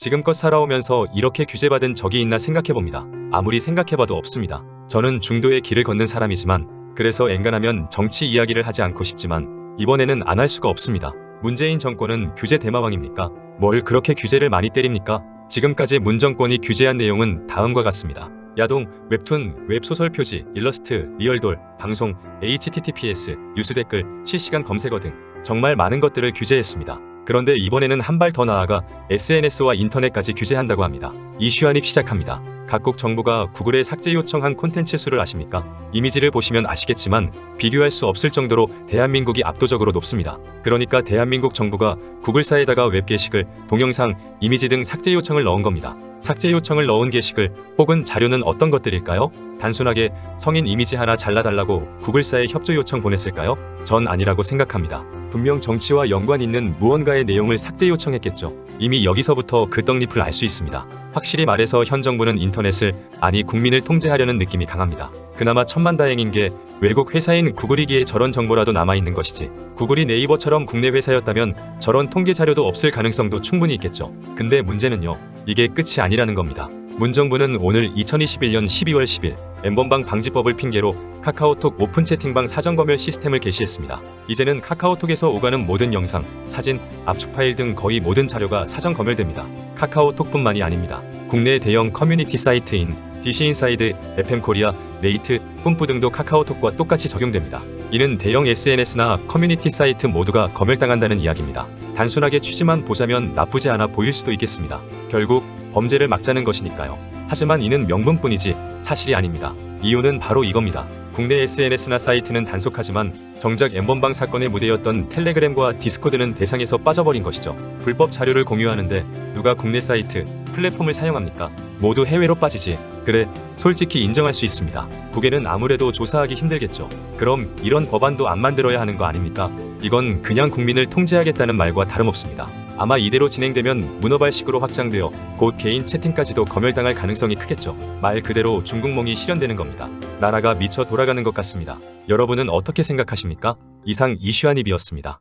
지금껏 살아오면서 이렇게 규제받은 적이 있나 생각해봅니다. 아무리 생각해봐도 없습니다. 저는 중도의 길을 걷는 사람이지만 그래서 엔간하면 정치 이야기를 하지 않고 싶지만 이번에는 안 할 수가 없습니다. 문재인 정권은 규제 대마왕입니까? 뭘 그렇게 규제를 많이 때립니까? 지금까지 문 정권이 규제한 내용은 다음과 같습니다. 야동, 웹툰, 웹소설 표지, 일러스트, 리얼돌, 방송, https, 뉴스 댓글, 실시간 검색어 등 정말 많은 것들을 규제했습니다. 그런데 이번에는 한 발 더 나아가 SNS와 인터넷까지 규제한다고 합니다. 이슈안입 시작합니다. 각국 정부가 구글에 삭제 요청한 콘텐츠 수를 아십니까? 이미지를 보시면 아시겠지만 비교할 수 없을 정도로 대한민국이 압도적으로 높습니다. 그러니까 대한민국 정부가 구글사에다가 웹 게시글, 동영상, 이미지 등 삭제 요청을 넣은 겁니다. 삭제 요청을 넣은 게시글 혹은 자료는 어떤 것들일까요? 단순하게 성인 이미지 하나 잘라달라고 구글사에 협조 요청 보냈을까요? 전 아니라고 생각합니다. 분명 정치와 연관 있는 무언가의 내용을 삭제 요청했겠죠. 이미 여기서부터 그 떡잎을 알 수 있습니다. 확실히 말해서 현 정부는 인터넷을, 아니 국민을 통제하려는 느낌이 강합니다. 그나마 천만다행인 게 외국 회사인 구글이기에 저런 정보라도 남아있는 것이지, 구글이 네이버처럼 국내 회사였다면 저런 통계 자료도 없을 가능성도 충분히 있겠죠. 근데 문제는요, 이게 끝이 아니라는 겁니다. 문 정부는 오늘 2021년 12월 10일 N번방 방지법을 핑계로 카카오톡 오픈 채팅방 사전 검열 시스템을 개시했습니다. 이제는 카카오톡에서 오가는 모든 영상, 사진, 압축 파일 등 거의 모든 자료가 사전 검열됩니다. 카카오톡뿐만이 아닙니다. 국내 대형 커뮤니티 사이트인 DC인사이드, FM코리아, 네이트, 뿜뿌 등도 카카오톡과 똑같이 적용됩니다. 이는 대형 SNS나 커뮤니티 사이트 모두가 검열당한다는 이야기입니다. 단순하게 취지만 보자면 나쁘지 않아 보일 수도 있겠습니다. 결국 범죄를 막자는 것이니까요. 하지만 이는 명분뿐이지 사실이 아닙니다. 이유는 바로 이겁니다. 국내 SNS나 사이트는 단속하지만 정작 N번방 사건의 무대였던 텔레그램과 디스코드는 대상에서 빠져버린 것이죠. 불법 자료를 공유하는데 누가 국내 사이트, 플랫폼을 사용합니까? 모두 해외로 빠지지. 그래, 솔직히 인정할 수 있습니다. 국외는 아무래도 조사하기 힘들겠죠. 그럼 이런 법안도 안 만들어야 하는 거 아닙니까? 이건 그냥 국민을 통제하겠다는 말과 다름없습니다. 아마 이대로 진행되면 문어발식으로 확장되어 곧 개인 채팅까지도 검열당할 가능성이 크겠죠. 말 그대로 중국몽이 실현되는 겁니다. 나라가 미쳐 돌아가는 것 같습니다. 여러분은 어떻게 생각하십니까? 이상 이슈안입이었습니다.